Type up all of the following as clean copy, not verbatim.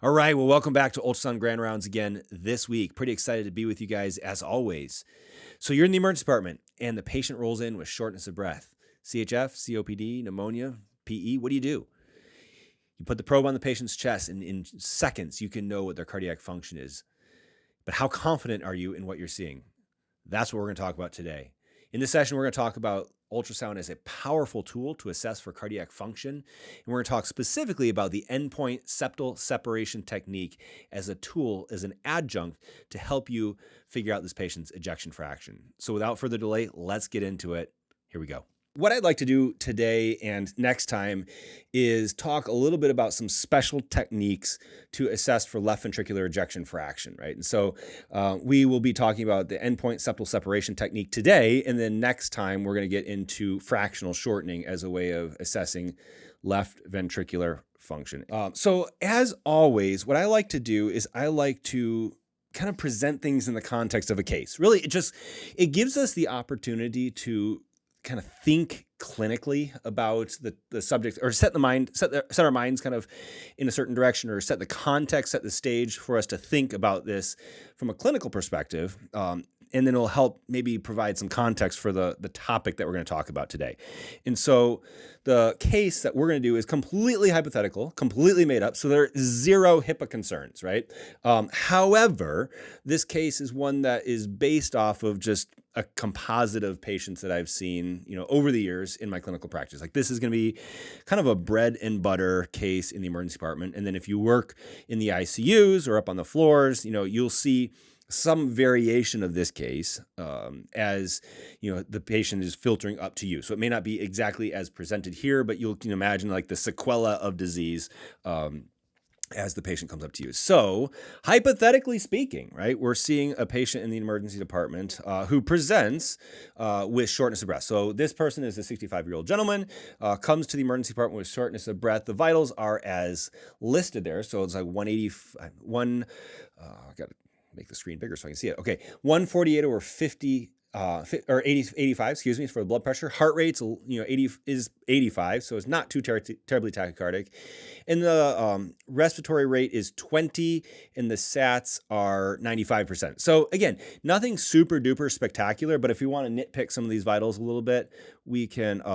All right, well, welcome back to Ultrasound Grand Rounds again this week. Pretty excited to be with you guys as always. So you're in the emergency department and the patient rolls in with shortness of breath, CHF, COPD, pneumonia, PE. What do? You put the probe on the patient's chest and in seconds you can know what their cardiac function is. But how confident are you in what you're seeing? That's what we're going to talk about today. In this session, we're going to talk about ultrasound as a powerful tool to assess for cardiac function. And we're going to talk specifically about the End-Point Septal Separation technique as a tool, as an adjunct to help you figure out this patient's ejection fraction. So without further delay, let's get into it. Here we go. What I'd like to do today and next time is talk a little bit about some special techniques to assess for left ventricular ejection fraction, right? And so we will be talking about the End-Point Septal Separation technique today, and then next time we're going to get into fractional shortening as a way of assessing left ventricular function. So as always, what I like to do is I like to kind of present things in the context of a case. Really, it gives us the opportunity to kind of think clinically about the subject, or set our minds kind of in a certain direction, or set the context, set the stage for us to think about this from a clinical perspective. And then it'll help maybe provide some context for the topic that we're going to talk about today. And so the case that we're going to do is completely hypothetical, completely made up. So there are zero HIPAA concerns, right? However, this case is one that is based off of just a composite of patients that I've seen, over the years in my clinical practice. Like, this is going to be kind of a bread and butter case in the emergency department. And then if you work in the ICUs or up on the floors, you'll see some variation of this case as the patient is filtering up to you. So it may not be exactly as presented here, but you can imagine like the sequela of disease as the patient comes up to you. So hypothetically speaking, right, we're seeing a patient in the emergency department who presents with shortness of breath. So this person is a 65-year-old gentleman, comes to the emergency department with shortness of breath. The vitals are as listed there. So it's like 180, I got to make the screen bigger so I can see it. Okay, 148 over 50. Or 85, excuse me, for the blood pressure. Heart rate's 85, so it's not too terribly tachycardic. And the respiratory rate is 20, and the SATs are 95%. So again, nothing super duper spectacular, but if we want to nitpick some of these vitals a little bit, we can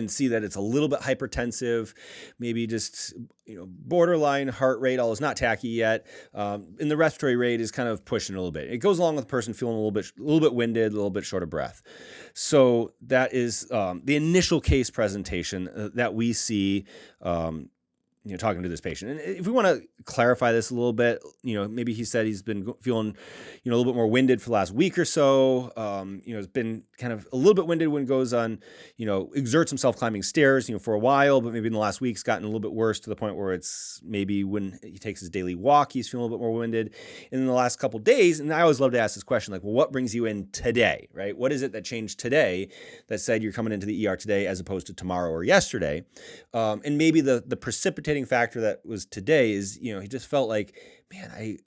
see that it's a little bit hypertensive, maybe just borderline heart rate, although it's not tachy yet, and the respiratory rate is kind of pushing a little bit. It goes along with the person feeling a little bit winded, a little bit short of breath. So that is the initial case presentation that we see. Talking to this patient. And if we want to clarify this a little bit, maybe he said he's been feeling, a little bit more winded for the last week or so. It's been kind of a little bit winded when he goes on, exerts himself climbing stairs, for a while, but maybe in the last week's gotten a little bit worse to the point where it's maybe when he takes his daily walk, he's feeling a little bit more winded. And in the last couple of days, and I always love to ask this question, like, well, what brings you in today, right? What is it that changed today that said you're coming into the ER today as opposed to tomorrow or yesterday? And maybe the precipitating factor that was today is, he just felt like, man,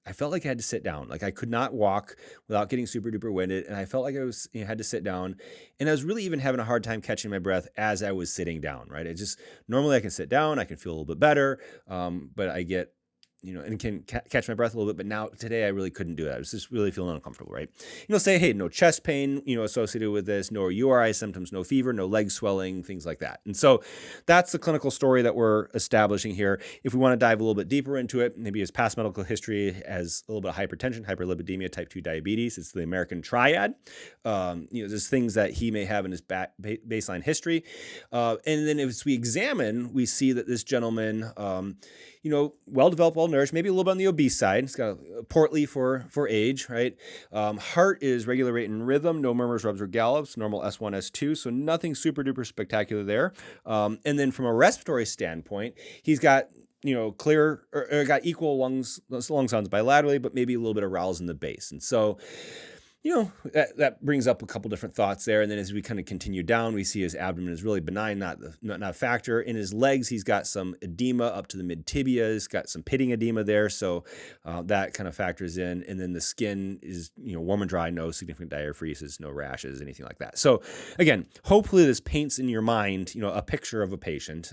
I felt like I had to sit down. Like, I could not walk without getting super duper winded. And I felt like I was, had to sit down, and I was really even having a hard time catching my breath as I was sitting down, right? Normally I can sit down, I can feel a little bit better. But I get, and can catch my breath a little bit. But now today I really couldn't do that. I was just really feeling uncomfortable, right? Say, hey, no chest pain, associated with this, no URI symptoms, no fever, no leg swelling, things like that. And so that's the clinical story that we're establishing here. If we want to dive a little bit deeper into it, maybe his past medical history as a little bit of hypertension, hyperlipidemia, type 2 diabetes. It's the American triad. There's things that he may have in his baseline history. And then as we examine, we see that this gentleman, well-developed, well-nourished, maybe a little bit on the obese side. It's got a portly for age, right? Heart is regular rate and rhythm, no murmurs, rubs, or gallops, normal S1, S2, so nothing super duper spectacular there. And then from a respiratory standpoint, he's got clear or got equal lung sounds bilaterally, but maybe a little bit of rales in the base. And so, that brings up a couple different thoughts there. And then as we kind of continue down, we see his abdomen is really benign, not a factor. In his legs, he's got some edema up to the mid tibia. He's got some pitting edema there. So that kind of factors in. And then the skin is, warm and dry, no significant diaphoresis, no rashes, anything like that. So again, hopefully this paints in your mind, a picture of a patient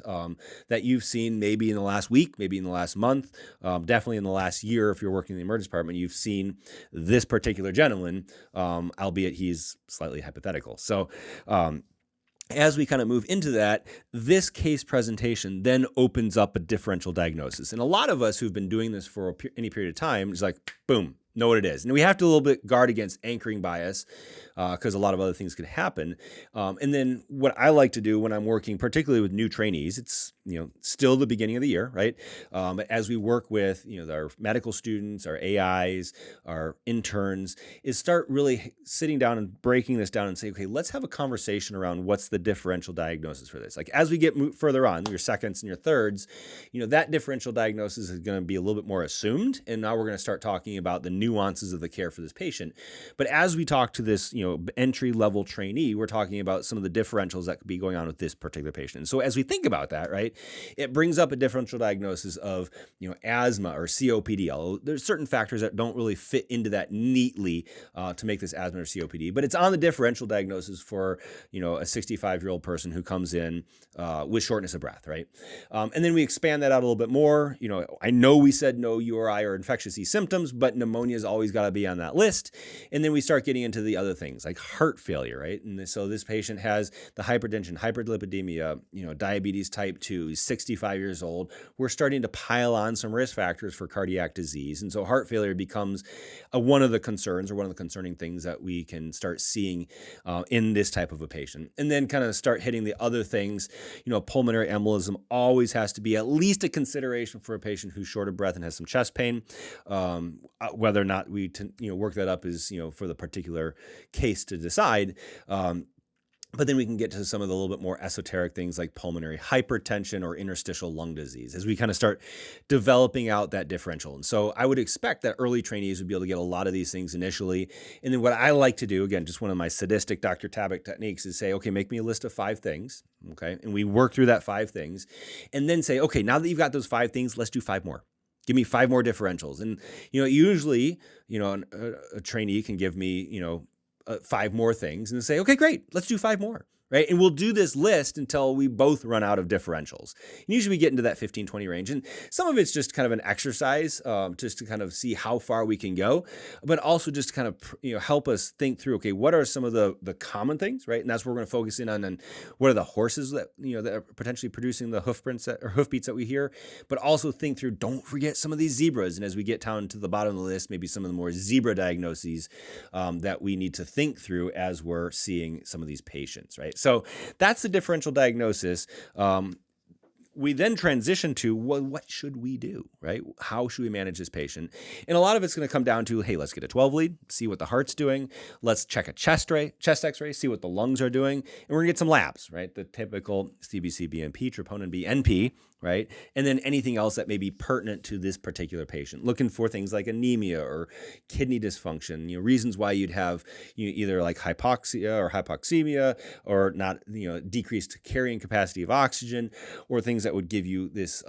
that you've seen maybe in the last week, maybe in the last month, definitely in the last year. If you're working in the emergency department, you've seen this particular gentleman, albeit he's slightly hypothetical. So as we kind of move into that, this case presentation then opens up a differential diagnosis. And a lot of us who've been doing this for any period of time is like, boom, know what it is. And we have to a little bit guard against anchoring bias because a lot of other things could happen. And then what I like to do when I'm working, particularly with new trainees, it's still the beginning of the year, right? But as we work with our medical students, our AIs, our interns, is start really sitting down and breaking this down and say, okay, let's have a conversation around what's the differential diagnosis for this. Like as we get further on, your seconds and your thirds, that differential diagnosis is going to be a little bit more assumed. And now we're going to start talking about the nuances of the care for this patient. But as we talk to this, entry-level trainee, we're talking about some of the differentials that could be going on with this particular patient. And so as we think about that, right, it brings up a differential diagnosis of, asthma or COPD. Although there's certain factors that don't really fit into that neatly to make this asthma or COPD, but it's on the differential diagnosis for, a 65-year-old person who comes in with shortness of breath, right? And then we expand that out a little bit more. I know we said no URI or infectious disease symptoms, but pneumonia has always got to be on that list. And then we start getting into the other things like heart failure, right? And so this patient has the hypertension, hyperlipidemia, diabetes type 2, he's 65 years old. We're starting to pile on some risk factors for cardiac disease. And so heart failure becomes one of the concerns or one of the concerning things that we can start seeing in this type of a patient. And then kind of start hitting the other things, pulmonary embolism always has to be at least a consideration for a patient who's short of breath and has some chest pain. Whether or not we work that up is, for the particular case to decide. But then we can get to some of the little bit more esoteric things like pulmonary hypertension or interstitial lung disease as we kind of start developing out that differential. And so I would expect that early trainees would be able to get a lot of these things initially. And then what I like to do, again, just one of my sadistic Dr. Tabbut techniques is say, okay, make me a list of 5 things. Okay. And we work through that 5 things and then say, okay, now that you've got those 5 things, let's do 5 more. Give me 5 more differentials. And, usually, a trainee can give me, 5 more things and say, okay, great, let's do 5 more. Right. And we'll do this list until we both run out of differentials. And usually we get into that 15, 20 range. And some of it's just kind of an exercise just to kind of see how far we can go, but also just to kind of, help us think through, okay, what are some of the common things, right? And that's where we're going to focus in on what are the horses that, that are potentially producing the hoofbeats that we hear, but also think through, don't forget some of these zebras. And as we get down to the bottom of the list, maybe some of the more zebra diagnoses that we need to think through as we're seeing some of these patients, right? So that's the differential diagnosis. We then transition to, well, what should we do, right? How should we manage this patient? And a lot of it's going to come down to, hey, let's get a 12 lead, see what the heart's doing. Let's check a chest x-ray, see what the lungs are doing. And we're going to get some labs, right? The typical CBC, BNP, troponin B, NP, right? And then anything else that may be pertinent to this particular patient. Looking for things like anemia or kidney dysfunction, reasons why you'd have either like hypoxia or hypoxemia or not, decreased carrying capacity of oxygen, or things that would give you this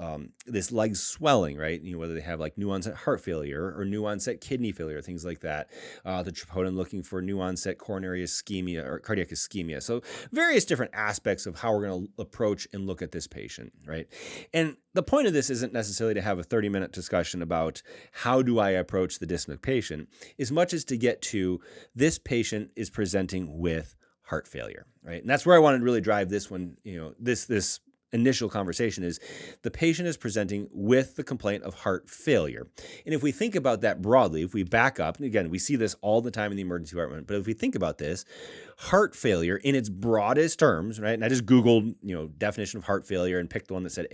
leg swelling, right? Whether they have like new onset heart failure or new onset kidney failure, things like that. The troponin looking for new onset coronary ischemia or cardiac ischemia. So various different aspects of how we're going to approach and look at this patient, right? And the point of this isn't necessarily to have a 30-minute discussion about how do I approach the dyspneic patient, as much as to get to this patient is presenting with heart failure, right? And that's where I wanted to really drive this one, this initial conversation is the patient is presenting with the complaint of heart failure. And if we think about that broadly, if we back up, and again, we see this all the time in the emergency department, but if we think about this, heart failure in its broadest terms, right? And I just Googled, definition of heart failure and picked the one that said,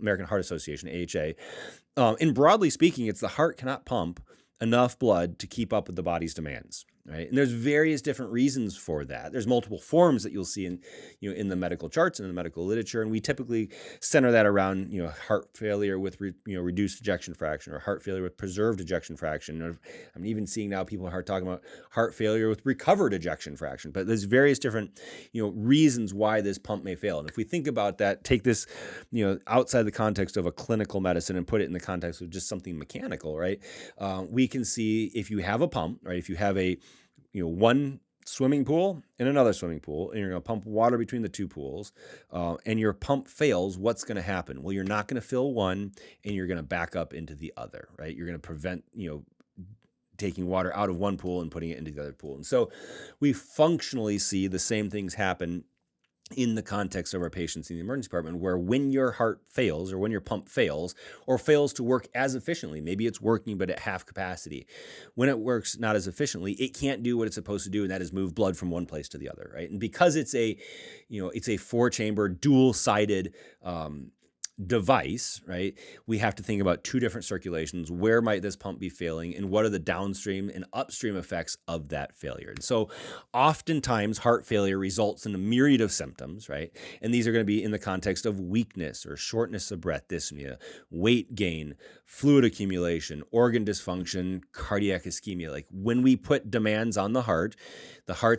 American Heart Association, AHA. And broadly speaking, it's the heart cannot pump enough blood to keep up with the body's demands. right? And there's various different reasons for that. There's multiple forms that you'll see in the medical charts and in the medical literature, and we typically center that around heart failure with reduced ejection fraction, or heart failure with preserved ejection fraction. Or I'm even seeing now people are talking about heart failure with recovered ejection fraction. But there's various different reasons why this pump may fail. And if we think about that, take this outside the context of a clinical medicine and put it in the context of just something mechanical, right? We can see if you have a pump, right? If you have a one swimming pool and another swimming pool, and you're going to pump water between the two pools, and your pump fails, what's going to happen? Well, you're not going to fill one, and you're going to back up into the other, right? You're going to prevent, taking water out of one pool and putting it into the other pool. And so we functionally see the same things happen in the context of our patients in the emergency department, where when your heart fails, or when your pump fails, or fails to work as efficiently, maybe it's working but at half capacity. When it works not as efficiently, it can't do what it's supposed to do, and that is move blood from one place to the other, right? And because it's a 4-chamber, dual-sided device, right? We have to think about two different circulations. Where might this pump be failing, and what are the downstream and upstream effects of that failure? And so oftentimes heart failure results in a myriad of symptoms, right? And these are going to be in the context of weakness or shortness of breath, dyspnea, weight gain, fluid accumulation, organ dysfunction, cardiac ischemia. Like when we put demands on the heart's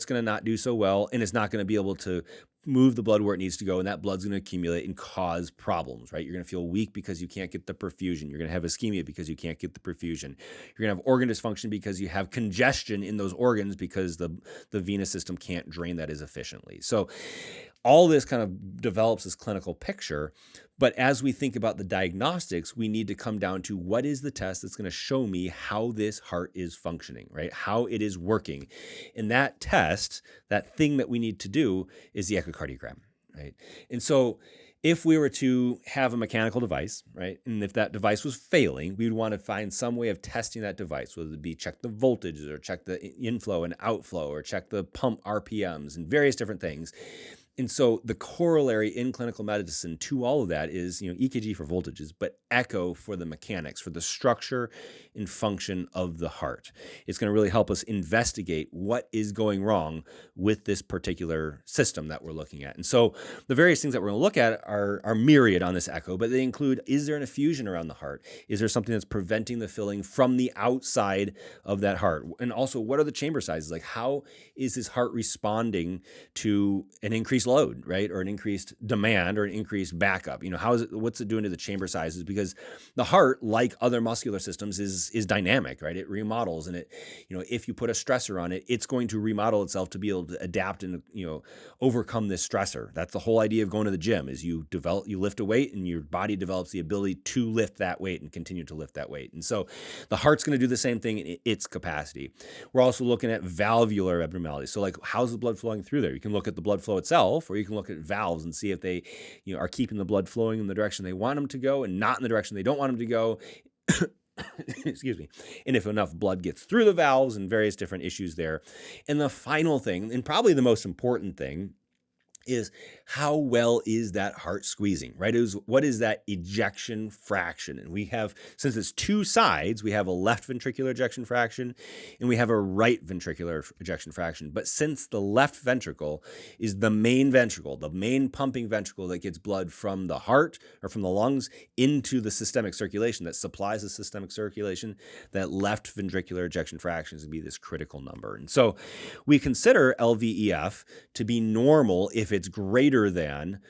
going to not do so well, and it's not going to be able to move the blood where it needs to go, and that blood's going to accumulate and cause problems, right? You're going to feel weak because you can't get the perfusion. You're going to have ischemia because you can't get the perfusion. You're going to have organ dysfunction because you have congestion in those organs because the venous system can't drain that as efficiently. So all this kind of develops this clinical picture. But as we think about the diagnostics, we need to come down to what is the test that's going to show me how this heart is functioning, right? How it is working. And that test, that thing that we need to do, is the echocardiogram, right? And so if we were to have a mechanical device, right, and if that device was failing, we would want to find some way of testing that device, whether it be check the voltage, or check the inflow and outflow, or check the pump RPMs, and various different things. And so the corollary in clinical medicine to all of that is, EKG for voltages, but echo for the mechanics, for the structure and function of the heart. It's going to really help us investigate what is going wrong with this particular system that we're looking at. And so the various things that we're going to look at are myriad on this echo, but they include, is there an effusion around the heart? Is there something that's preventing the filling from the outside of that heart? And also, what are the chamber sizes? Like, how is this heart responding to an increased load, right? Or an increased demand, or an increased backup? What's it doing to the chamber sizes? Because the heart, like other muscular systems, is dynamic, right? It remodels, and if you put a stressor on it, it's going to remodel itself to be able to adapt and, overcome this stressor. That's the whole idea of going to the gym, is you lift a weight, and your body develops the ability to lift that weight and continue to lift that weight. And so the heart's going to do the same thing in its capacity. We're also looking at valvular abnormalities. So like, how's the blood flowing through there? You can look at the blood flow itself, or you can look at valves and see if they, are keeping the blood flowing in the direction they want them to go and not in the direction they don't want them to go. Excuse me. And if enough blood gets through the valves, and various different issues there. And the final thing, and probably the most important thing, is how well is that heart squeezing, right? What is that ejection fraction? And we have, since it's two sides, we have a left ventricular ejection fraction and we have a right ventricular ejection fraction. But since the left ventricle is the main ventricle, the main pumping ventricle that gets blood from the heart or from the lungs into the systemic circulation, that supplies the systemic circulation, that left ventricular ejection fraction is going to be this critical number. And so we consider LVEF to be normal if it's greater than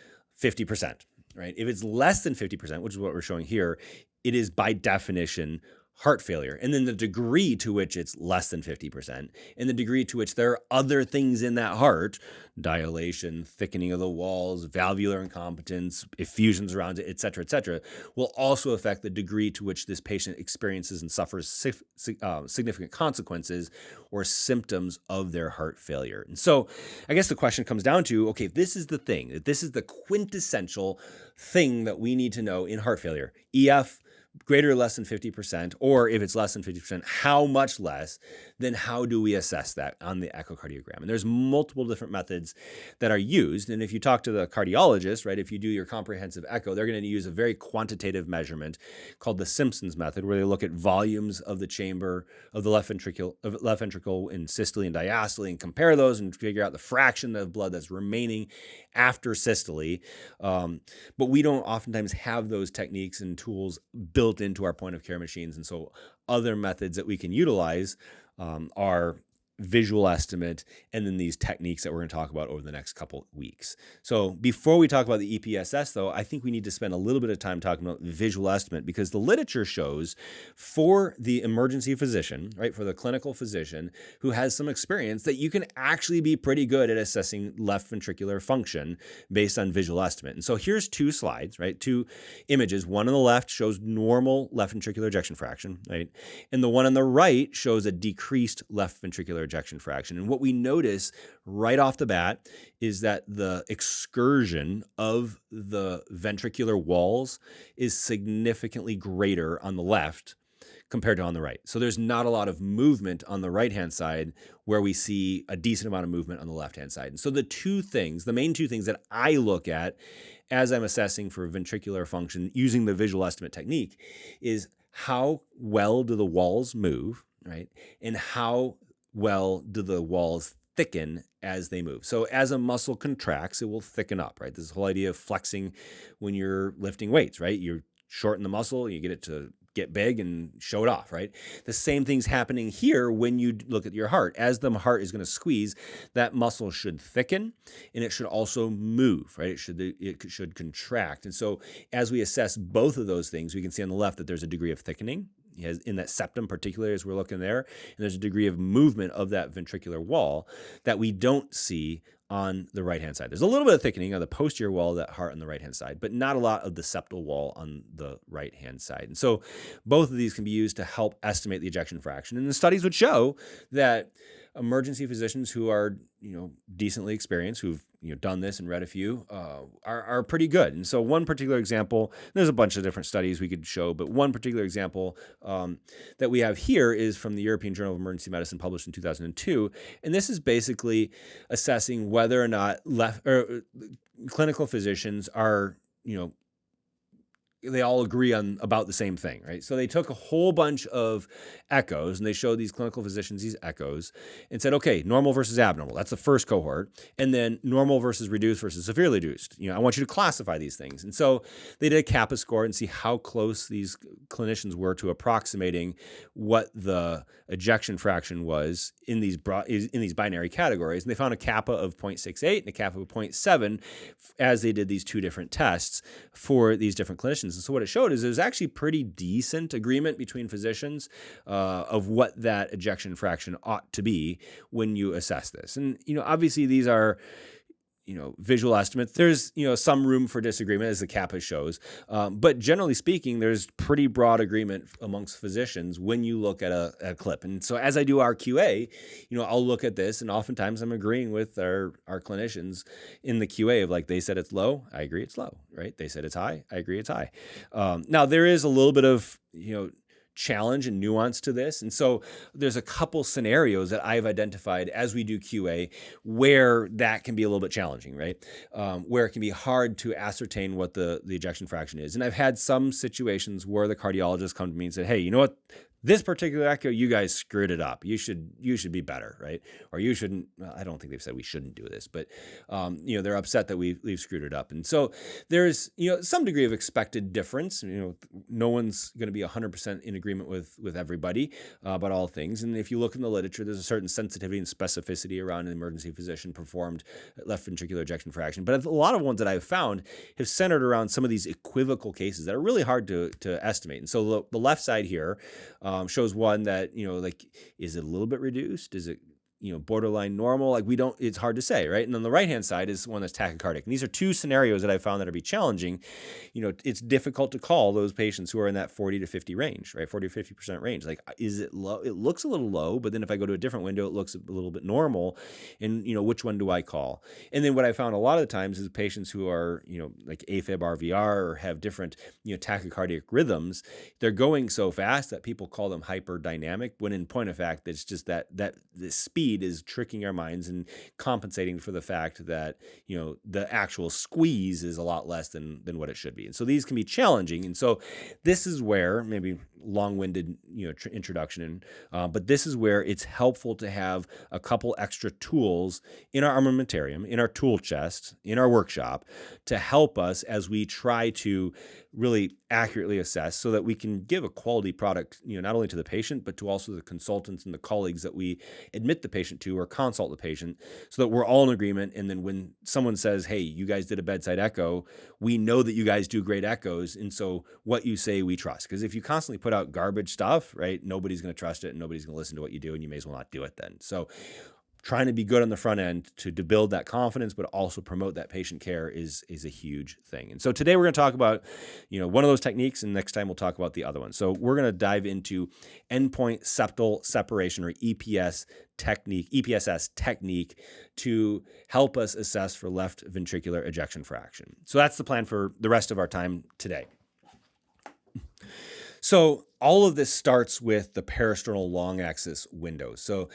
50%, right? If it's less than 50%, which is what we're showing here, it is by definition heart failure. And then the degree to which it's less than 50%, and the degree to which there are other things in that heart, dilation, thickening of the walls, valvular incompetence, effusions around it, et cetera, will also affect the degree to which this patient experiences and suffers significant consequences or symptoms of their heart failure. And so I guess the question comes down to, okay, this is the thing, this is the quintessential thing that we need to know in heart failure. EF greater or less than 50%, or if it's less than 50%, how much less, then how do we assess that on the echocardiogram? And there's multiple different methods that are used. And if you talk to the cardiologist, right, if you do your comprehensive echo, they're going to use a very quantitative measurement called the Simpson's method, where they look at volumes of the chamber of the left ventricle in systole and diastole and compare those and figure out the fraction of blood that's remaining after systole. But we don't oftentimes have those techniques and tools built into our point of care machines. And so other methods that we can utilize are visual estimate, and then these techniques that we're going to talk about over the next couple weeks. So before we talk about the EPSS, though, I think we need to spend a little bit of time talking about visual estimate, because the literature shows for the emergency physician, right, for the clinical physician who has some experience, that you can actually be pretty good at assessing left ventricular function based on visual estimate. And so here's two slides, right, two images. One on the left shows normal left ventricular ejection fraction, right, and the one on the right shows a decreased left ventricular ejection fraction. And what we notice right off the bat is that the excursion of the ventricular walls is significantly greater on the left compared to on the right. So there's not a lot of movement on the right-hand side, where we see a decent amount of movement on the left-hand side. And so the main two things that I look at as I'm assessing for ventricular function using the visual estimate technique is how well do the walls move, right? And how well do the walls thicken as they move. So as a muscle contracts, it will thicken up, right? This whole idea of flexing when you're lifting weights, right? You shorten the muscle, you get it to get big and show it off, right? The same thing's happening here when you look at your heart. As the heart is going to squeeze, that muscle should thicken, and it should also move, right? It should contract. And so as we assess both of those things, we can see on the left that there's a degree of thickening in that septum, particularly as we're looking there, and there's a degree of movement of that ventricular wall that we don't see on the right-hand side. There's a little bit of thickening on the posterior wall of that heart on the right-hand side, but not a lot of the septal wall on the right-hand side. And so both of these can be used to help estimate the ejection fraction. And the studies would show that emergency physicians who are, decently experienced, who've, done this and read a few, are pretty good. And so one particular example, there's a bunch of different studies we could show, but one particular example that we have here is from the European Journal of Emergency Medicine, published in 2002. And this is basically assessing whether or not clinical physicians are, they all agree on about the same thing, right? So they took a whole bunch of echoes and they showed these clinical physicians these echoes and said, okay, normal versus abnormal. That's the first cohort. And then normal versus reduced versus severely reduced. I want you to classify these things. And so they did a kappa score and see how close these clinicians were to approximating what the ejection fraction was in these binary categories. And they found a kappa of 0.68 and a kappa of 0.7 as they did these two different tests for these different clinicians. And so what it showed is there's actually pretty decent agreement between physicians of what that ejection fraction ought to be when you assess this. And, obviously these are, visual estimates. There's, some room for disagreement, as the kappa shows. But generally speaking, there's pretty broad agreement amongst physicians when you look at a clip. And so as I do our QA, I'll look at this, and oftentimes I'm agreeing with our clinicians in the QA of, like, they said it's low, I agree it's low, right? They said it's high, I agree it's high. Now there is a little bit of, challenge and nuance to this. And so there's a couple scenarios that I've identified as we do QA where that can be a little bit challenging, right? Where it can be hard to ascertain what the ejection fraction is. And I've had some situations where the cardiologist come to me and said, hey, you know what? This particular echo, you guys screwed it up. You should be better, right? Or you shouldn't. I don't think they've said we shouldn't do this, but they're upset that we've screwed it up. And so there's some degree of expected difference. No one's going to be 100% in agreement with everybody about all things. And if you look in the literature, there's a certain sensitivity and specificity around an emergency physician performed left ventricular ejection fraction. But a lot of ones that I've found have centered around some of these equivocal cases that are really hard to estimate. And so the left side here shows one that, is it a little bit reduced? Is it, borderline normal. Like it's hard to say, right? And on the right-hand side is one that's tachycardic. And these are two scenarios that I found that are be challenging. It's difficult to call those patients who are in that 40 to 50 range, right? 40 to 50% range. Like, is it low? It looks a little low, but then if I go to a different window, it looks a little bit normal. And, which one do I call? And then what I found a lot of the times is patients who are, like AFib RVR or have different, tachycardic rhythms, they're going so fast that people call them hyperdynamic, when in point of fact, it's just that the speed is tricking our minds and compensating for the fact that, the actual squeeze is a lot less than what it should be. And so these can be challenging. And so this is where, maybe long-winded, introduction, but this is where it's helpful to have a couple extra tools in our armamentarium, in our tool chest, in our workshop, to help us as we try to really accurately assess, so that we can give a quality product, not only to the patient, but to also the consultants and the colleagues that we admit the patient to or consult the patient, so that we're all in agreement. And then when someone says, hey, you guys did a bedside echo, we know that you guys do great echoes. And so what you say, we trust. Because if you constantly put out garbage stuff, right, nobody's going to trust it and nobody's going to listen to what you do, and you may as well not do it then. So trying to be good on the front end to build that confidence, but also promote that patient care is a huge thing. And so today we're going to talk about, one of those techniques, and next time we'll talk about the other one. So we're going to dive into End-Point Septal Separation, or EPSS technique, to help us assess for left ventricular ejection fraction. So that's the plan for the rest of our time today. So all of this starts with the parasternal long axis windows. So,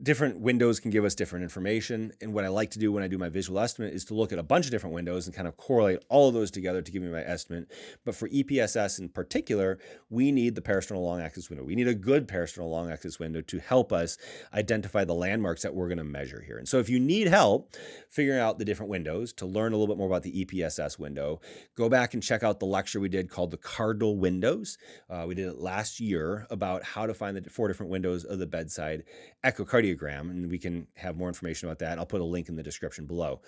different windows can give us different information. And what I like to do when I do my visual estimate is to look at a bunch of different windows and kind of correlate all of those together to give me my estimate. But for EPSS in particular, we need the parasternal long axis window. We need a good parasternal long axis window to help us identify the landmarks that we're going to measure here. And so if you need help figuring out the different windows, to learn a little bit more about the EPSS window, go back and check out the lecture we did called the cardinal windows. We did it last year about how to find the 4 different windows of the bedside echocardiogram, and we can have more information about that. I'll put a link in the description below.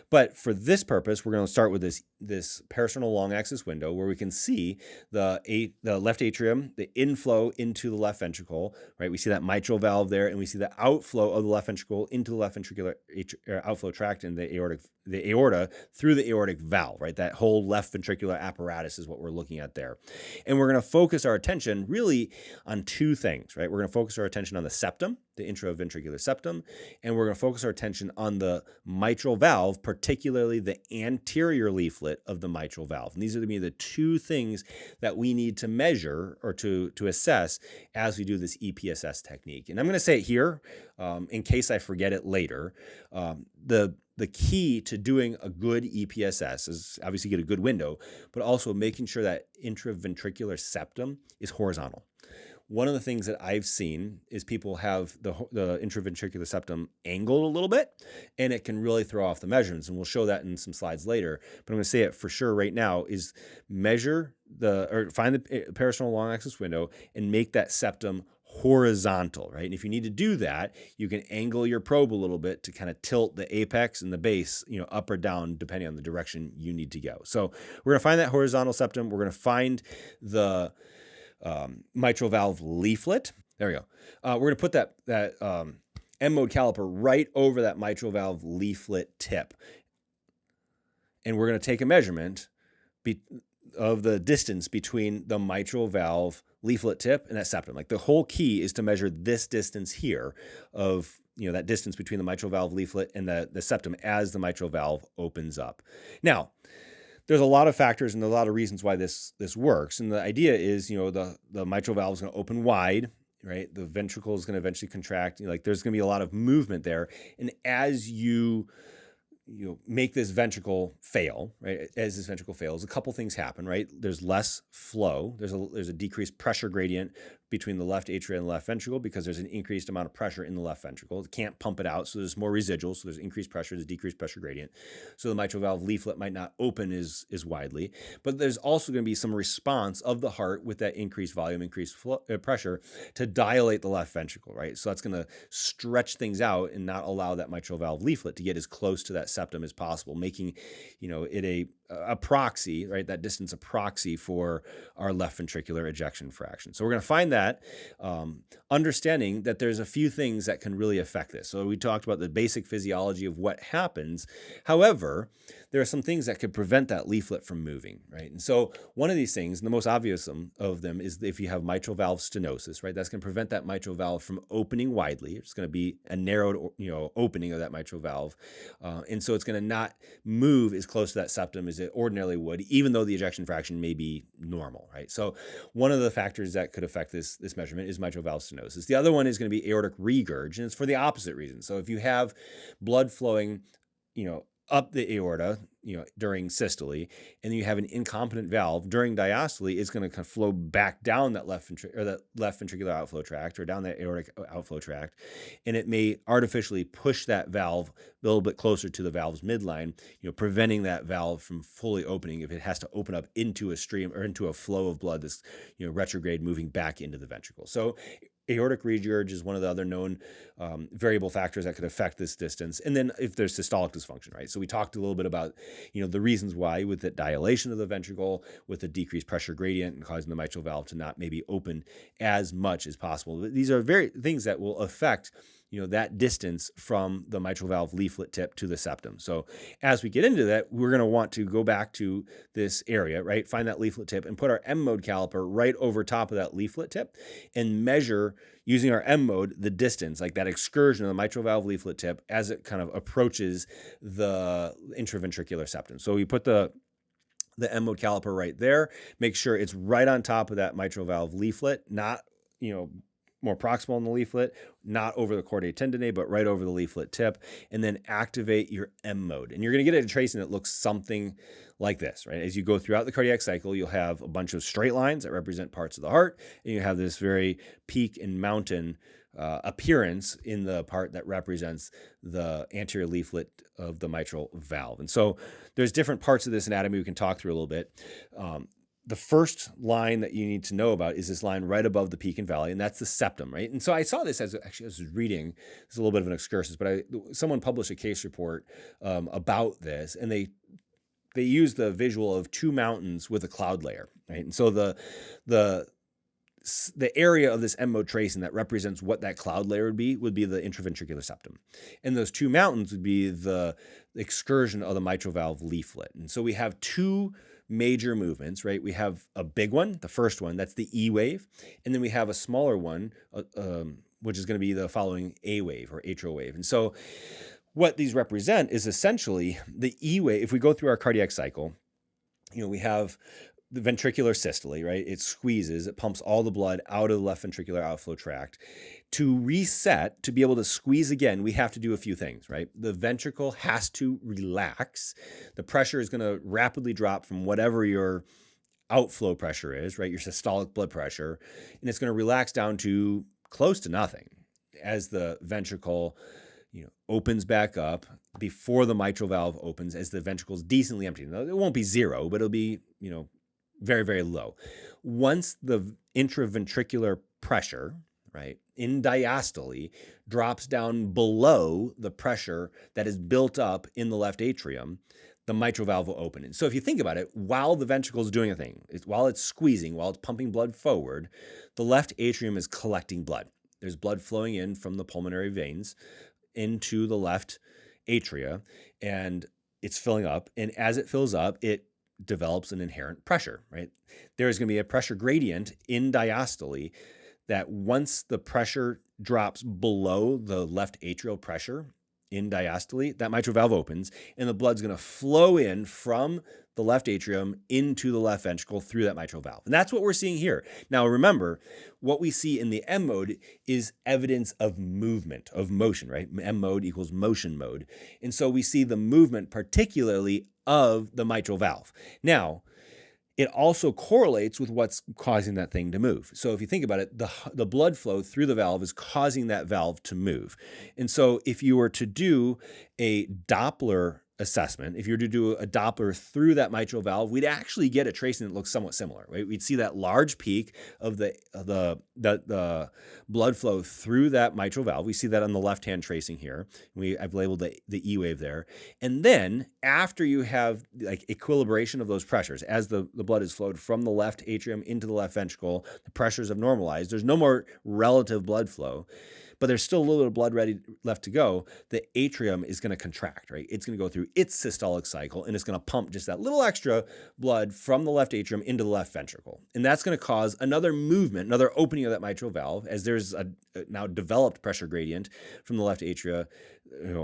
But for this purpose, we're going to start with this parasternal long axis window, where we can see the left atrium, the inflow into the left ventricle, right? We see that mitral valve there, and we see the outflow of the left ventricle into the left ventricular outflow tract and the aorta through the aortic valve, right? That whole left ventricular apparatus is what we're looking at there. And we're going to focus our attention really on two things, right? We're going to focus our attention on the septum, the intraventricular septum, and we're going to focus our attention on the mitral valve, particularly the anterior leaflet of the mitral valve. And these are going to be the two things that we need to measure or to assess as we do this EPSS technique. And I'm going to say it here in case I forget it later. The key to doing a good EPSS is obviously get a good window, but also making sure that intraventricular septum is horizontal. One of the things that I've seen is people have the intraventricular septum angled a little bit, and it can really throw off the measurements. And we'll show that in some slides later. But I'm going to say it for sure right now is find the parasternal long axis window and make that septum horizontal, right? And if you need to do that, you can angle your probe a little bit to kind of tilt the apex and the base, up or down, depending on the direction you need to go. So we're going to find that horizontal septum. We're going to find the mitral valve leaflet. There we go. We're going to put that M-mode caliper right over that mitral valve leaflet tip. And we're going to take a measurement of the distance between the mitral valve leaflet tip and that septum. Like, the whole key is to measure this distance here of, that distance between the mitral valve leaflet and the septum as the mitral valve opens up. Now, there's a lot of factors and a lot of reasons why this works. And the idea is, the mitral valve is going to open wide, right? The ventricle is going to eventually contract. There's going to be a lot of movement there. And as you make this ventricle fail, right? As this ventricle fails, a couple things happen, right? There's less flow. There's a decreased pressure gradient between the left atria and the left ventricle because there's an increased amount of pressure in the left ventricle. It can't pump it out, so there's more residual. So there's increased pressure, there's decreased pressure gradient. So the mitral valve leaflet might not open as widely. But there's also going to be some response of the heart with that increased volume, increased pressure to dilate the left ventricle, right? So that's going to stretch things out and not allow that mitral valve leaflet to get as close to that septum as possible, making it a proxy, right? That distance, a proxy for our left ventricular ejection fraction. So we're going to find that, understanding that there's a few things that can really affect this. So we talked about the basic physiology of what happens. However, there are some things that could prevent that leaflet from moving, right? And so one of these things, and the most obvious of them, is if you have mitral valve stenosis, right? That's going to prevent that mitral valve from opening widely. It's going to be a narrowed, opening of that mitral valve. And so it's going to not move as close to that septum as it ordinarily would, even though the ejection fraction may be normal, right? So one of the factors that could affect this measurement is mitral valve stenosis. The other one is going to be aortic regurg, and it's for the opposite reason. So if you have blood flowing, up the aorta, during systole, and then you have an incompetent valve during diastole, it's going to kind of flow back down that left ventricular outflow tract, or down that aortic outflow tract, and it may artificially push that valve a little bit closer to the valve's midline, preventing that valve from fully opening if it has to open up into a stream or into a flow of blood that's, retrograde moving back into the ventricle. So aortic regurg is one of the other known variable factors that could affect this distance. And then if there's systolic dysfunction, right? So we talked a little bit about, the reasons why, with the dilation of the ventricle, with the decreased pressure gradient and causing the mitral valve to not maybe open as much as possible. These are very things that will affect that distance from the mitral valve leaflet tip to the septum. So as we get into that, we're going to want to go back to this area, right? Find that leaflet tip and put our M mode caliper right over top of that leaflet tip and measure, using our M mode, the distance, like that excursion of the mitral valve leaflet tip as it kind of approaches the intraventricular septum. So we put the M mode caliper right there, make sure it's right on top of that mitral valve leaflet, not, more proximal in the leaflet, not over the chordae tendineae, but right over the leaflet tip, and then activate your M mode. And you're going to get a tracing that looks something like this, right? As you go throughout the cardiac cycle, you'll have a bunch of straight lines that represent parts of the heart, and you have this very peak and mountain appearance in the part that represents the anterior leaflet of the mitral valve. And so there's different parts of this anatomy we can talk through a little bit. The first line that you need to know about is this line right above the peak and valley, and that's the septum, right? And so I saw this as I was reading. It's a little bit of an excursus, but someone published a case report about this, and they used the visual of two mountains with a cloud layer, right? And so the area of this M mode tracing that represents what that cloud layer would be the intraventricular septum. And those two mountains would be the excursion of the mitral valve leaflet. And so we have two major movements, right? We have a big one, the first one, that's the E wave. And then we have a smaller one, which is going to be the following A wave or atrial wave. And so what these represent is essentially the E wave. If we go through our cardiac cycle, we have the ventricular systole, right? It squeezes, it pumps all the blood out of the left ventricular outflow tract. To reset, to be able to squeeze again, we have to do a few things, right? The ventricle has to relax. The pressure is going to rapidly drop from whatever your outflow pressure is, right? Your systolic blood pressure, and it's going to relax down to close to nothing as the ventricle opens back up before the mitral valve opens, as the ventricle is decently empty. Now, it won't be zero, but it'll be, very, very low. Once the intraventricular pressure, right, in diastole drops down below the pressure that is built up in the left atrium, the mitral valve will open. And so if you think about it, while the ventricle is doing a thing, while it's squeezing, while it's pumping blood forward, the left atrium is collecting blood. There's blood flowing in from the pulmonary veins into the left atria, and it's filling up. And as it fills up, it develops an inherent pressure, right? There's going to be a pressure gradient in diastole that once the pressure drops below the left atrial pressure in diastole, that mitral valve opens and the blood's going to flow in from the left atrium into the left ventricle through that mitral valve. And that's what we're seeing here. Now, remember, what we see in the M mode is evidence of movement, of motion, right? M mode equals motion mode. And so we see the movement particularly of the mitral valve. Now, it also correlates with what's causing that thing to move. So if you think about it, the blood flow through the valve is causing that valve to move. And so if you were to do a Doppler assessment, if you were to do a Doppler through that mitral valve, we'd actually get a tracing that looks somewhat similar, right? We'd see that large peak of the blood flow through that mitral valve. We see that on the left-hand tracing here. I've labeled the E wave there. And then after you have like equilibration of those pressures, as the blood is flowed from the left atrium into the left ventricle, the pressures have normalized. There's no more relative blood flow, but there's still a little bit of blood left to go. The atrium is going to contract, right? It's going to go through its systolic cycle, and it's going to pump just that little extra blood from the left atrium into the left ventricle. And that's going to cause another movement, another opening of that mitral valve, as there's a now developed pressure gradient from the left atria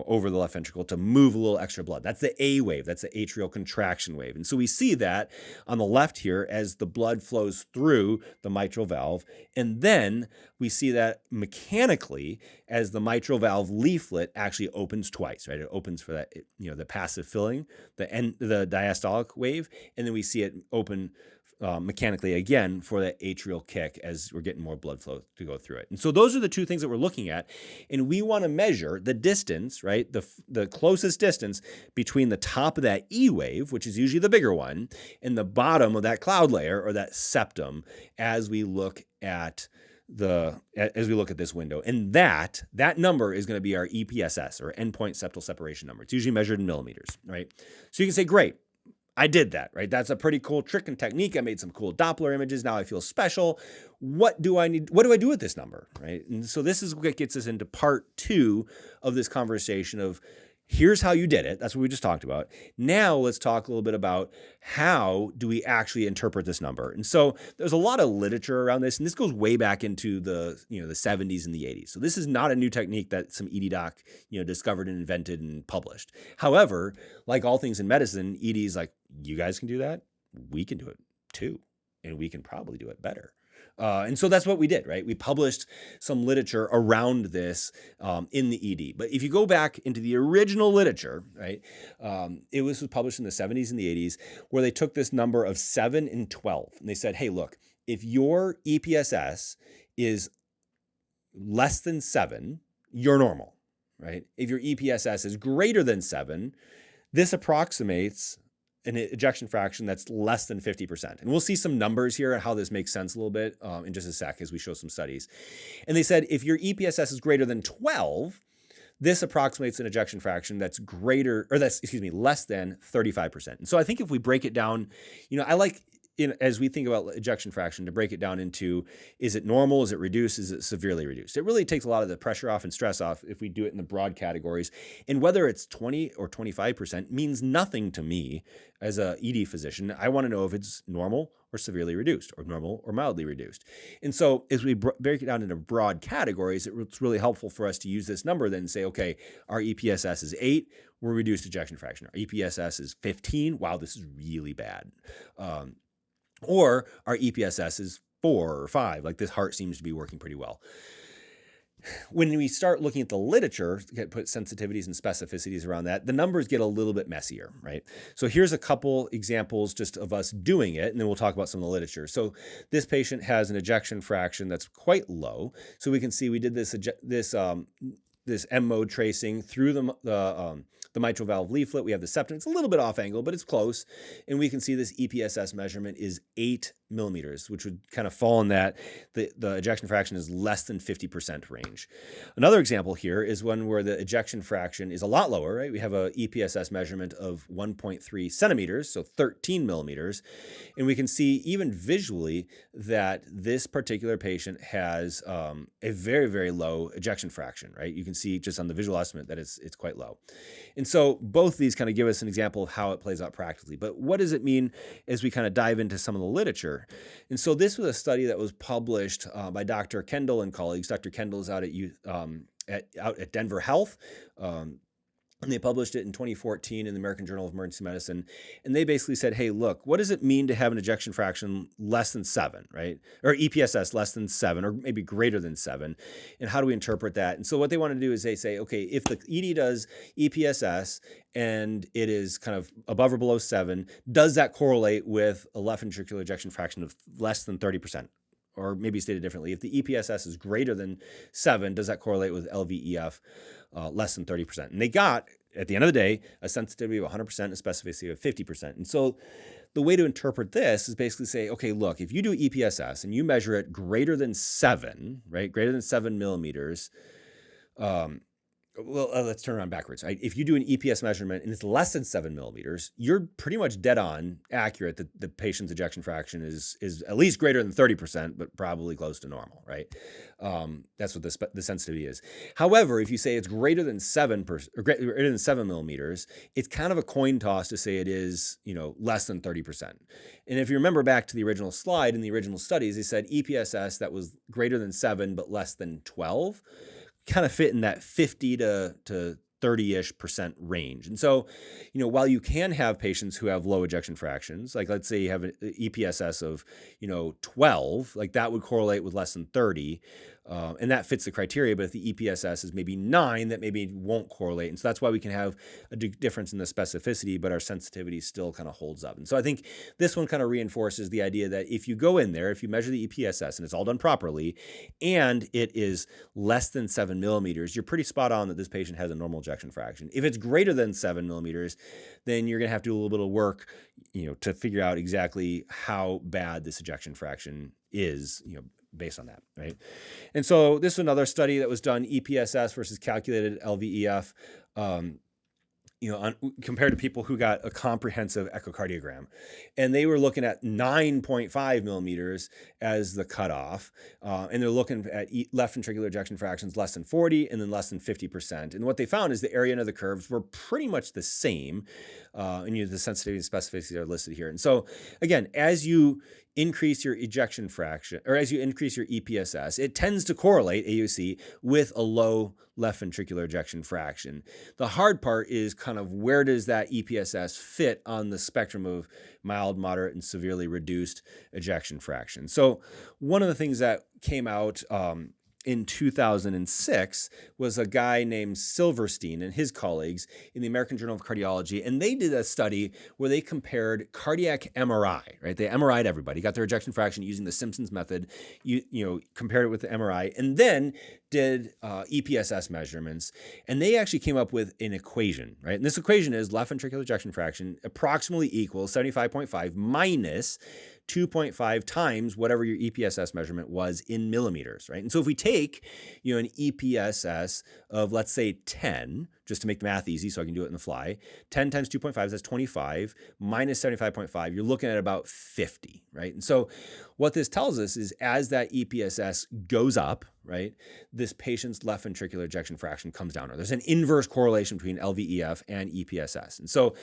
over the left ventricle to move a little extra blood. That's the A wave. That's the atrial contraction wave. And so we see that on the left here as the blood flows through the mitral valve. And then we see that mechanically as the mitral valve leaflet actually opens twice, right? It opens for that, the passive filling, the diastolic wave, and then we see it open mechanically again for that atrial kick as we're getting more blood flow to go through it. And so those are the two things that we're looking at. And we want to measure the distance, right? The closest distance between the top of that E wave, which is usually the bigger one, and the bottom of that cloud layer or that septum as we look at this window. And that number is going to be our EPSS, or End-Point Septal Separation number. It's usually measured in millimeters, right? So you can say, great, I did that, right? That's a pretty cool trick and technique. I made some cool Doppler images. Now I feel special. What do I need? What do I do with this number, right? And so this is what gets us into part 2 of this conversation of here's how you did it. That's what we just talked about. Now let's talk a little bit about how do we actually interpret this number. And so there's a lot of literature around this, and this goes way back into the 70s and the 80s. So this is not a new technique that some ED doc discovered and invented and published. However, like all things in medicine, ED is like, you guys can do that. We can do it too, and we can probably do it better. And so that's what we did, right? We published some literature around this in the ED. But if you go back into the original literature, right, it was published in the 70s and the 80s, where they took this number of 7 and 12. And they said, hey, look, if your EPSS is less than 7, you're normal, right? If your EPSS is greater than 7, this approximates an ejection fraction that's less than 50%. And we'll see some numbers here and how this makes sense a little bit in just a sec as we show some studies. And they said if your EPSS is greater than 12, this approximates an ejection fraction that's less than 35%. And so I think if we break it down, I like, as we think about ejection fraction, to break it down into, is it normal, is it reduced, is it severely reduced? It really takes a lot of the pressure off and stress off if we do it in the broad categories. And whether it's 20 or 25% means nothing to me as a ED physician. I want to know if it's normal or severely reduced, or normal or mildly reduced. And so as we break it down into broad categories, it's really helpful for us to use this number then and say, okay, our EPSS is 8, we're reduced ejection fraction. Our EPSS is 15, wow, this is really bad. Or our EPSS is 4 or 5, like this heart seems to be working pretty well. When we start looking at the literature, put sensitivities and specificities around that, the numbers get a little bit messier, right? So here's a couple examples just of us doing it, and then we'll talk about some of the literature. So this patient has an ejection fraction that's quite low. So we can see we did this M mode tracing through the mitral valve leaflet. We have the septum. It's a little bit off angle, but it's close. And we can see this EPSS measurement is 8 millimeters, which would kind of fall in that the ejection fraction is less than 50% range. Another example here is one where the ejection fraction is a lot lower, right? We have a EPSS measurement of 1.3 centimeters, so 13 millimeters. And we can see even visually that this particular patient has a very, very low ejection fraction, right? You can see just on the visual estimate that it's quite low. And so both of these kind of give us an example of how it plays out practically. But what does it mean as we kind of dive into some of the literature? And so this was a study that was published by Dr. Kendall and colleagues. Dr. Kendall is out at Denver Health. And they published it in 2014 in the American Journal of Emergency Medicine. And they basically said, hey, look, what does it mean to have an ejection fraction less than 7, right? Or EPSS less than 7, or maybe greater than 7. And how do we interpret that? And so what they want to do is they say, okay, if the ED does EPSS and it is kind of above or below 7, does that correlate with a left ventricular ejection fraction of less than 30%? or maybe stated differently, if the EPSS is greater than 7, does that correlate with LVEF less than 30%? And they got, at the end of the day, a sensitivity of 100% and a specificity of 50%. And so the way to interpret this is basically say, okay, look, if you do EPSS and you measure it greater than 7, right, greater than 7 millimeters, let's turn around backwards. Right? If you do an EPS measurement and it's less than 7 millimeters, you're pretty much dead on accurate that the patient's ejection fraction is at least greater than 30%, but probably close to normal, right? That's what the sensitivity is. However, if you say it's greater than 7 millimeters, it's kind of a coin toss to say it is, less than 30%. And if you remember back to the original slide in the original studies, they said EPSS that was greater than 7 but less than 12 kind of fit in that 50 to 30-ish% range. And so, while you can have patients who have low ejection fractions, like let's say you have an EPSS of, 12, like that would correlate with less than 30. And that fits the criteria, but if the EPSS is maybe 9, that maybe won't correlate. And so that's why we can have a difference in the specificity, but our sensitivity still kind of holds up. And so I think this one kind of reinforces the idea that if you go in there, if you measure the EPSS and it's all done properly, and it is less than 7 millimeters, you're pretty spot on that this patient has a normal ejection fraction. If it's greater than 7 millimeters, then you're going to have to do a little bit of work, to figure out exactly how bad this ejection fraction is, based on that, right? And so this is another study that was done, EPSS versus calculated LVEF, compared to people who got a comprehensive echocardiogram. And they were looking at 9.5 millimeters as the cutoff. And they're looking at left ventricular ejection fractions less than 40 and then less than 50%. And what they found is the area under the curves were pretty much the same. And the sensitivity and specificity are listed here. And so again, as you increase your ejection fraction, or as you increase your EPSS, it tends to correlate, AUC, with a low left ventricular ejection fraction. The hard part is kind of where does that EPSS fit on the spectrum of mild, moderate, and severely reduced ejection fraction. So one of the things that came out in 2006 was a guy named Silverstein and his colleagues in the American Journal of Cardiology, and they did a study where they compared cardiac MRI, right? They MRI'd everybody, got their ejection fraction using the Simpsons method, compared it with the MRI, and then did EPSS measurements, and they actually came up with an equation, right? And this equation is left ventricular ejection fraction approximately equals 75.5 minus 2.5 times whatever your EPSS measurement was in millimeters, right? And so if we take, an EPSS of, let's say, 10, just to make the math easy so I can do it in the fly, 10 times 2.5, that's 25, minus 75.5, you're looking at about 50, right? And so what this tells us is as that EPSS goes up, right, this patient's left ventricular ejection fraction comes down, or there's an inverse correlation between LVEF and EPSS. And so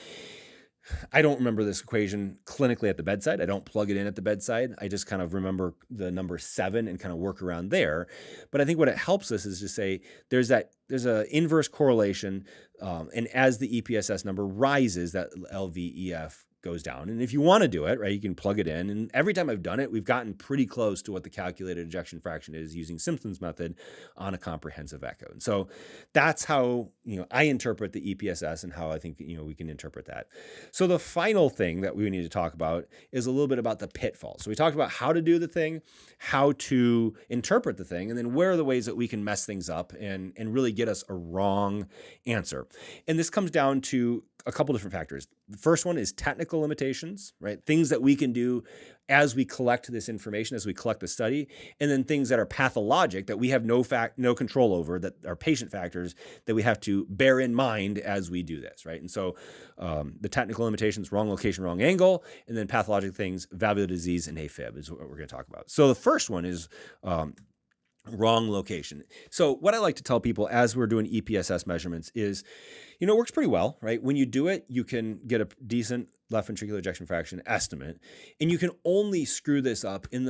I don't remember this equation clinically at the bedside. I don't plug it in at the bedside. I just kind of remember the number 7 and kind of work around there. But I think what it helps us is to say there's an inverse correlation, and as the EPSS number rises, that LVEF goes down. And if you want to do it, right, you can plug it in. And every time I've done it, we've gotten pretty close to what the calculated ejection fraction is using Simpson's method on a comprehensive echo. And so that's how, I interpret the EPSS and how I think, we can interpret that. So the final thing that we need to talk about is a little bit about the pitfalls. So we talked about how to do the thing, how to interpret the thing, and then where are the ways that we can mess things up and really get us a wrong answer. And this comes down to a couple different factors. The first one is technical limitations, right? Things that we can do as we collect this information, as we collect the study, and then things that are pathologic that we have no control over, that are patient factors that we have to bear in mind as we do this, right? And so the technical limitations, wrong location, wrong angle, and then pathologic things, valvular disease and AFib is what we're going to talk about. So the first one is wrong location. So what I like to tell people as we're doing EPSS measurements is, it works pretty well, right? When you do it, you can get a decent left ventricular ejection fraction estimate, and you can only screw this up in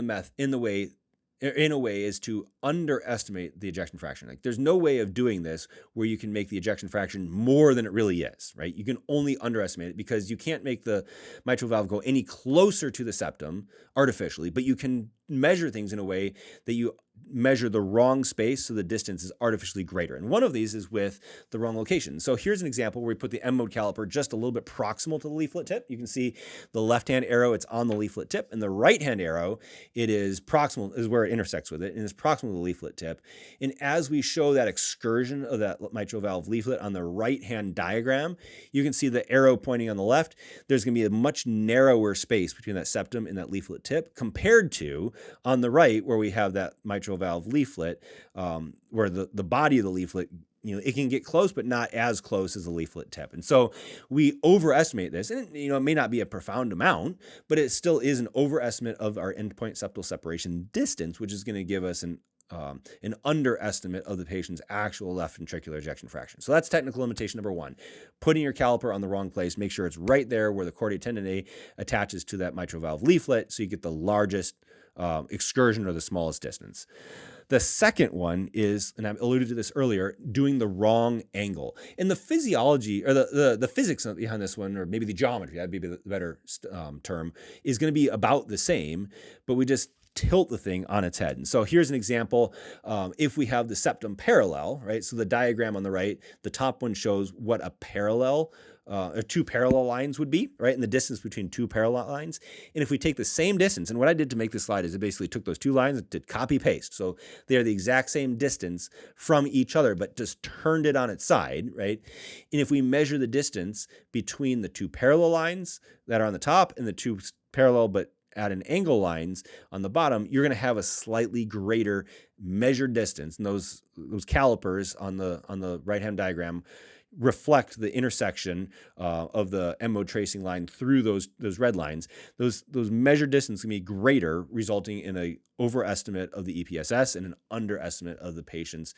a way is to underestimate the ejection fraction. Like there's no way of doing this where you can make the ejection fraction more than it really is, right? You can only underestimate it because you can't make the mitral valve go any closer to the septum artificially, but you can measure things in a way that you measure the wrong space so the distance is artificially greater. And one of these is with the wrong location. So here's an example where we put the M-mode caliper just a little bit proximal to the leaflet tip. You can see the left-hand arrow, it's on the leaflet tip, and the right-hand arrow, it is proximal, is where it intersects with it, and it's proximal to the leaflet tip. And as we show that excursion of that mitral valve leaflet on the right-hand diagram, you can see the arrow pointing on the left. There's going to be a much narrower space between that septum and that leaflet tip compared to on the right where we have that mitral valve leaflet, where the body of the leaflet, it can get close, but not as close as the leaflet tip. And so we overestimate this, and it may not be a profound amount, but it still is an overestimate of our end-point septal separation distance, which is going to give us an underestimate of the patient's actual left ventricular ejection fraction. So that's technical limitation number one. Putting your caliper on the wrong place, make sure it's right there where the chordae tendineae attaches to that mitral valve leaflet so you get the largest excursion or the smallest distance. The second one is, and I alluded to this earlier, doing the wrong angle. And the physiology, or the physics behind this one, or maybe the geometry, that'd be the better term, is going to be about the same, but we just tilt the thing on its head. And so here's an example. If we have the septum parallel, right? So the diagram on the right, the top one shows what a parallel or two parallel lines would be, right? And the distance between two parallel lines. And if we take the same distance, and what I did to make this slide is I basically took those two lines and did copy paste. So they are the exact same distance from each other, but just turned it on its side, right? And if we measure the distance between the two parallel lines that are on the top and the two parallel but at an angle lines on the bottom, you're going to have a slightly greater measured distance. And those calipers on the right-hand diagram reflect the intersection of the M-mode tracing line through those red lines. Those measured distance can be greater, resulting in an overestimate of the EPSS and an underestimate of the patient's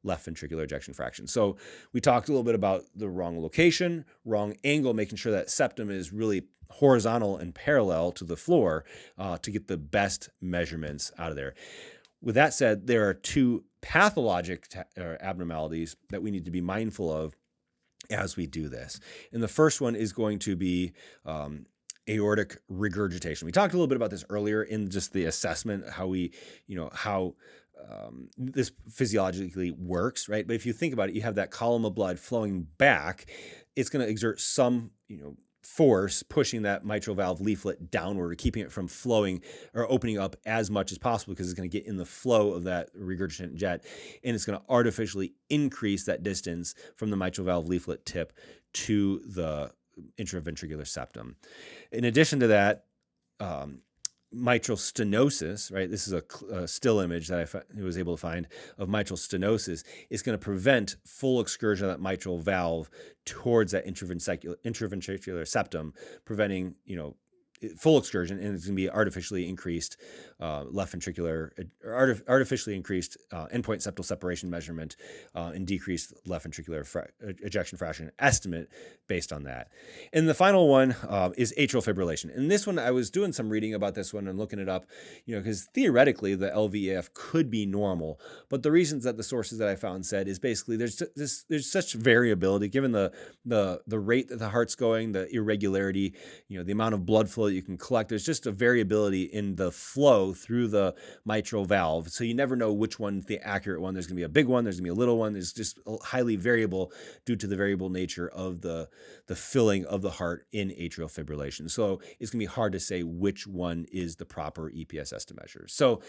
left ventricular ejection fraction. So we talked a little bit about the wrong location, wrong angle, making sure that septum is really horizontal and parallel to the floor to get the best measurements out of there. With that said, there are two pathologic abnormalities that we need to be mindful of as we do this. And the first one is going to be aortic regurgitation. We talked a little bit about this earlier in just the assessment, how this physiologically works, right? But if you think about it, you have that column of blood flowing back. It's going to exert some, force pushing that mitral valve leaflet downward or keeping it from flowing or opening up as much as possible because it's going to get in the flow of that regurgitant jet, and it's going to artificially increase that distance from the mitral valve leaflet tip to the intraventricular septum. In addition to that, mitral stenosis, right? This is a still image that I was able to find of mitral stenosis. Is going to prevent full excursion of that mitral valve towards that intraventricular septum, preventing, full excursion, and it's going to be artificially increased left ventricular, artificially increased end-point septal separation measurement and decreased left ventricular ejection fraction estimate based on that. And the final one is atrial fibrillation. And this one, I was doing some reading about this one and looking it up, because theoretically the LVEF could be normal, but the reasons that the sources that I found said is basically there's such variability given the rate that the heart's going, the irregularity, the amount of blood flow that you can collect. There's just a variability in the flow through the mitral valve. So you never know which one's the accurate one. There's going to be a big one. There's going to be a little one. It's just highly variable due to the variable nature of the filling of the heart in atrial fibrillation. So it's going to be hard to say which one is the proper EPSS to measure. So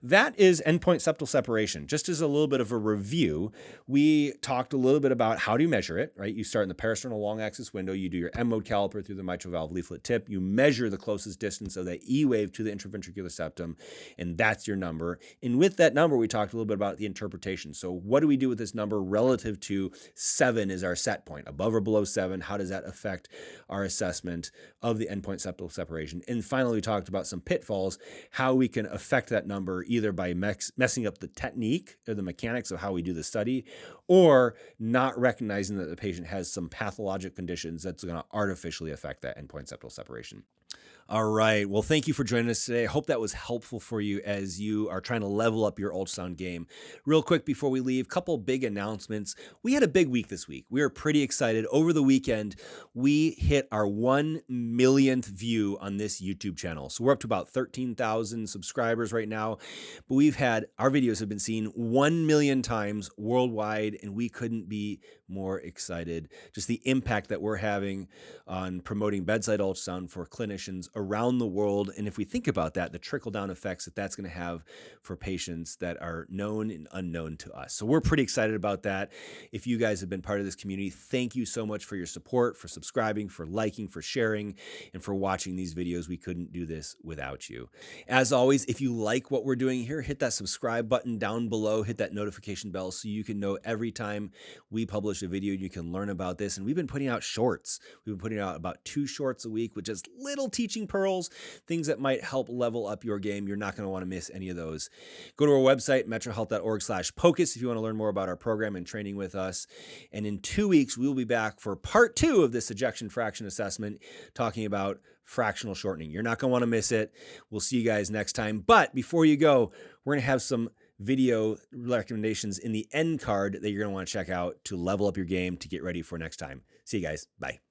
that is end-point septal separation. Just as a little bit of a review, we talked a little bit about how do you measure it, right? You start in the parasternal long axis window. You do your M-mode caliper through the mitral valve leaflet tip. You measure the closest distance of that E wave to the intraventricular septum, and that's your number. And with that number, we talked a little bit about the interpretation. So what do we do with this number relative to 7 is our set point? Above or below 7, how does that affect our assessment of the end-point septal separation? And finally, we talked about some pitfalls, how we can affect that number either by messing up the technique or the mechanics of how we do the study, or not recognizing that the patient has some pathologic conditions that's going to artificially affect that end-point septal separation. All right. Well, thank you for joining us today. I hope that was helpful for you as you are trying to level up your ultrasound game. Real quick before we leave, couple big announcements. We had a big week this week. We are pretty excited. Over the weekend, we hit our 1 millionth view on this YouTube channel. So we're up to about 13,000 subscribers right now. But our videos have been seen 1 million times worldwide, and we couldn't be more excited. Just the impact that we're having on promoting bedside ultrasound for clinicians around the world. And if we think about that, the trickle-down effects that that's going to have for patients that are known and unknown to us. So we're pretty excited about that. If you guys have been part of this community, thank you so much for your support, for subscribing, for liking, for sharing, and for watching these videos. We couldn't do this without you. As always, if you like what we're doing here, hit that subscribe button down below, hit that notification bell so you can know every time we publish a video and you can learn about this. And we've been putting out shorts. We've been putting out about 2 shorts a week with just little teaching pearls, things that might help level up your game. You're not going to want to miss any of those. Go to our website, MetroHealth.org/POCUS, if you want to learn more about our program and training with us. And in 2 weeks, we'll be back for part 2 of this ejection fraction assessment, talking about fractional shortening. You're not going to want to miss it. We'll see you guys next time. But before you go, we're going to have some video recommendations in the end card that you're going to want to check out to level up your game to get ready for next time. See you guys. Bye.